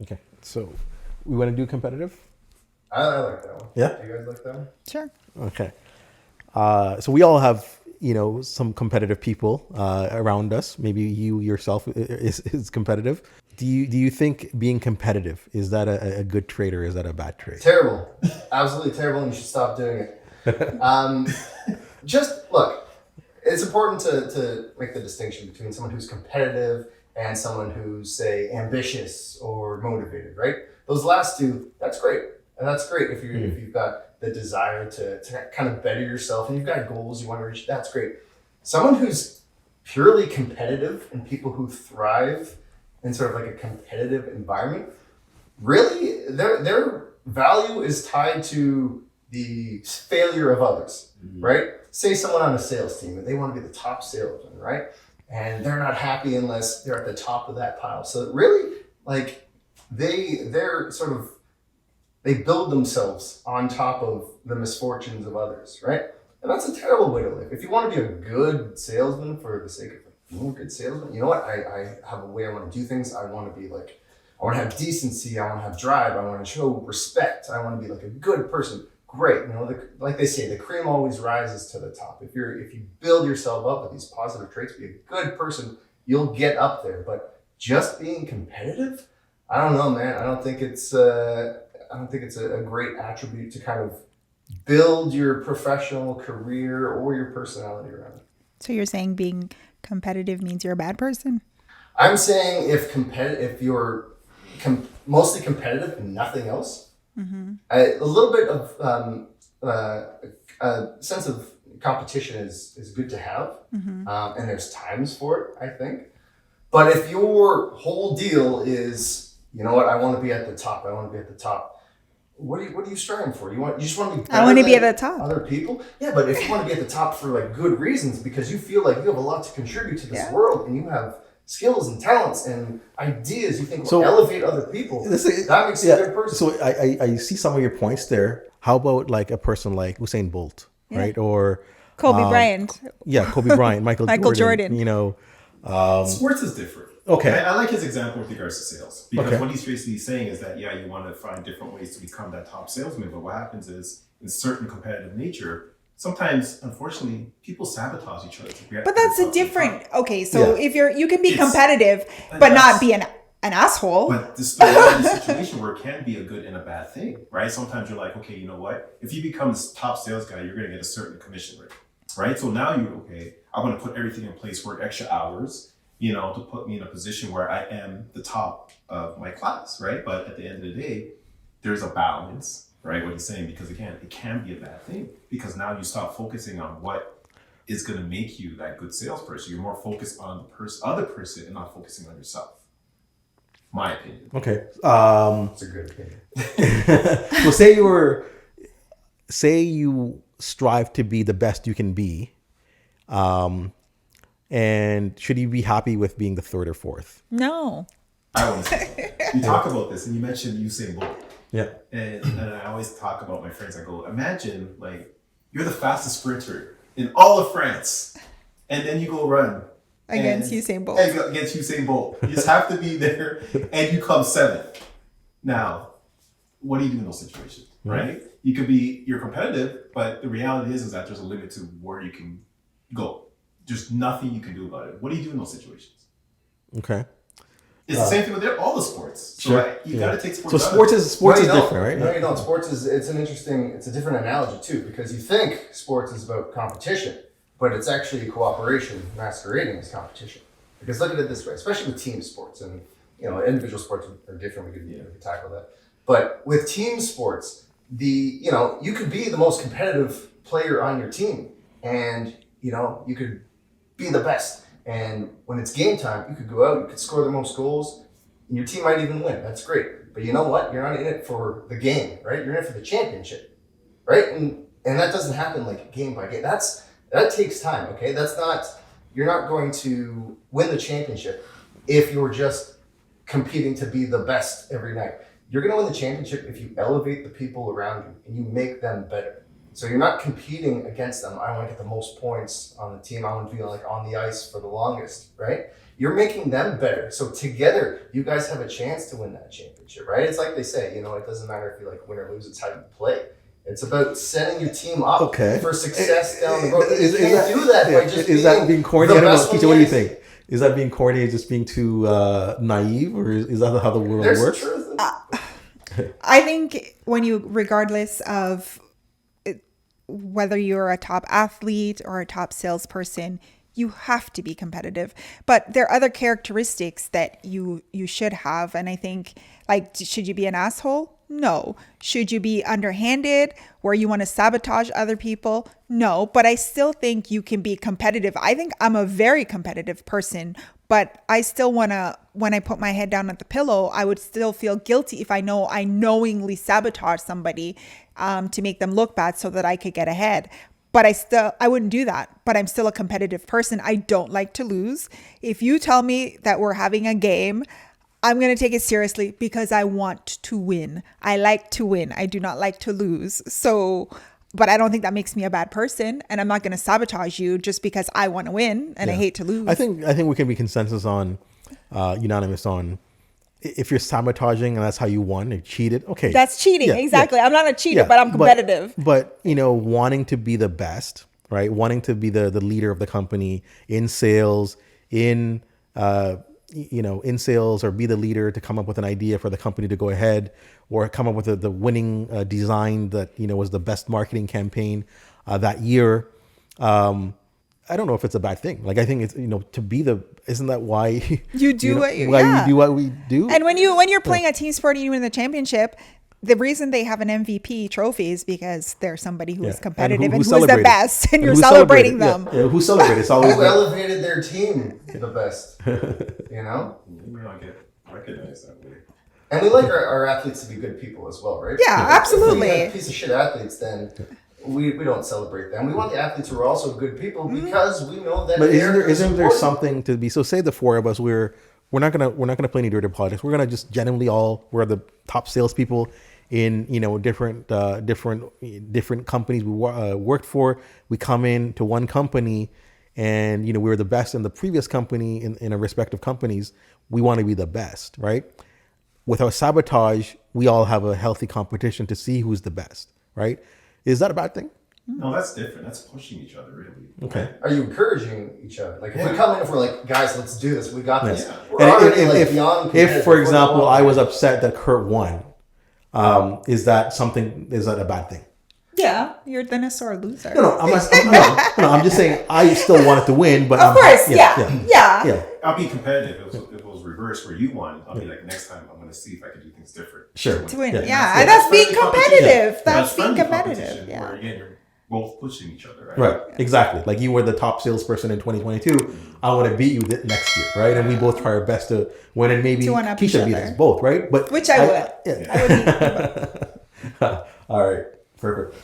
Okay, so we want to do competitive? I like that one. Yeah? Do you guys like that one? Sure. Okay. So we all have, some competitive people around us. Maybe you yourself is competitive. Do you think being competitive, is that a good trait or is that a bad trait? Terrible. Absolutely terrible, and you should stop doing it. Just look, it's important to make the distinction between someone who's competitive and someone who's, say, ambitious or motivated, right? Those last two, that's great. And that's great if you've got the desire to kind of better yourself and you've got goals you want to reach, that's great. Someone who's purely competitive and people who thrive in sort of like a competitive environment, really their value is tied to the failure of others, right? Say someone on a sales team and they want to be the top salesman, right? And they're not happy unless they're at the top of that pile. So really, like they're sort of, they build themselves on top of the misfortunes of others, right? And that's a terrible way to live. If you want to be a good salesman for the sake of being a good salesman, you know what? I have a way I want to do things. I want to be like, I want to have decency. I want to have drive. I want to show respect. I want to be like a good person. Great. Like they say, the cream always rises to the top. If you build yourself up with these positive traits, be a good person, you'll get up there. But just being competitive, I don't know, man. I don't think it's a great attribute to kind of build your professional career or your personality around. So you're saying being competitive means you're a bad person? I'm saying if you're mostly competitive and nothing else, a little bit of a sense of competition is good to have, and there's times for it, I think. But if your whole deal is, you know what, I want to be at the top, what are you striving for? You just want to be better I want to be at than the top. other people? Yeah, but if you want to be at the top for like good reasons, because you feel like you have a lot to contribute to this world and you have skills and talents and ideas you think will elevate other people, that makes you a good person. So I see some of your points there. How about like a person like Usain Bolt, right? Or Kobe Bryant. Yeah, Kobe Bryant, Michael Jordan. Sports is different. Okay. I like his example with regards to sales, because what he's basically saying is that, you want to find different ways to become that top salesman. But what happens is, in certain competitive nature, sometimes, unfortunately, people sabotage each other. But that's a different. Okay, so if you can be competitive, but not be an asshole. But this is a situation where it can be a good and a bad thing, right? Sometimes you're like, okay, you know what? If you become this top sales guy, you're going to get a certain commission rate, right? So now I want to put everything in place, work extra hours, to put me in a position where I am the top of my class, right? But at the end of the day, there's a balance, right? What he's saying, because again, it can be a bad thing, because now you stop focusing on what is going to make you that good salesperson. You're more focused on the other person and not focusing on yourself. My opinion. Okay. It's a good opinion. So say you strive to be the best you can be, and should you be happy with being the third or fourth? No. I wouldn't say so. You talk about this, and you mentioned Usain Bolt. Yeah. And I always talk about my friends. I go, imagine like you're the fastest sprinter in all of France, and then you go run against Usain Bolt. Against Usain Bolt, you just have to be there, and you come seventh. Now, what do you do in those situations, right? You're competitive, but the reality is that there's a limit to where you can go. There's nothing you can do about it. What do you do in those situations? Okay. It's the same thing with all the sports. So you got to take sports. So sports is different, right? No, you don't. Sports is it's a different analogy too, because you think sports is about competition, but it's actually cooperation masquerading as competition. Because look at it this way, especially with team sports, and individual sports are different. We could tackle that, but with team sports, you could be the most competitive player on your team, and you could be the best. And when it's game time, you could go out, you could score the most goals, and your team might even win. That's great. But you know what? You're not in it for the game, right? You're in it for the championship, right? And that doesn't happen like game by game. That takes time, okay? You're not going to win the championship if you're just competing to be the best every night. You're going to win the championship if you elevate the people around you and you make them better. So you're not competing against them. I want to get the most points on the team. I want to be like on the ice for the longest, right? You're making them better. So together, you guys have a chance to win that championship, right? It's like they say, you know, it doesn't matter if you like win or lose. It's how you play. It's about setting your team up for success down the road. You can't do that by just is that being corny? I don't know. Keisha, what do you think? Is that being corny, just being too naive, or is that how the world works? Truth. I think regardless of whether you're a top athlete or a top salesperson, you have to be competitive. But there are other characteristics that you should have. And I think, like, should you be an asshole? No. Should you be underhanded where you want to sabotage other people? No. But I still think you can be competitive. I think I'm a very competitive person, but I still want to, when I put my head down at the pillow, I would still feel guilty if I know I knowingly sabotage somebody to make them look bad so that I could get ahead. But I wouldn't do that. But I'm still a competitive person. I don't like to lose. If you tell me that we're having a game, I'm going to take it seriously because I want to win. I like to win. I do not like to lose. So, but I don't think that makes me a bad person. And I'm not going to sabotage you just because I want to win and I hate to lose. I think we can be consensus on, unanimous on, if you're sabotaging and that's how you won, you cheated. Okay. That's cheating. Exactly. I'm not a cheater, but I'm competitive. But, wanting to be the best, right? Wanting to be the leader of the company in sales, in sales, or be the leader to come up with an idea for the company to go ahead, or come up with the winning design that, was the best marketing campaign that year. I don't know if it's a bad thing. Like, I think it's, to be isn't that why you do we do? And when you're playing a team sport and you win the championship, the reason they have an MVP trophy is because there's somebody who is competitive and who's the best, and you're celebrating them. Who celebrated? It's always who elevated their team the best. You may not get recognized that way. And we like our athletes to be good people as well, right? Yeah, absolutely. If we have piece of shit athletes, then we don't celebrate them. We want the athletes who are also good people because we know that. But isn't there something to be? So say the four of us, we're not gonna play any dirty politics. We're gonna just genuinely we're the top salespeople in different companies we worked for. We come in to one company, and we were the best in the previous company in our respective companies. We want to be the best, right? Without sabotage, we all have a healthy competition to see who's the best, right? Is that a bad thing? No, that's different. That's pushing each other, really. Okay. Are you encouraging each other? Like, if we come in, if we're like, guys, let's do this. We got this. Yeah. We're already beyond. If, for example, I was upset that Kurt won, is that a bad thing? Yeah, you're then a sore loser. I'm just saying I still wanted to win, but of course, yeah. I'll be competitive. If it was reversed where you won, I'll be like, next time I'm going to see if I can do things different. Sure. To win, and that's being competitive. That's being competitive. Where, again, you're both pushing each other, right? Right, exactly. Like, you were the top salesperson in 2022. I want to beat you next year, right? And we both try our best to win, and maybe Keisha beat us both, right? But which I would. I would beat you. All right, perfect.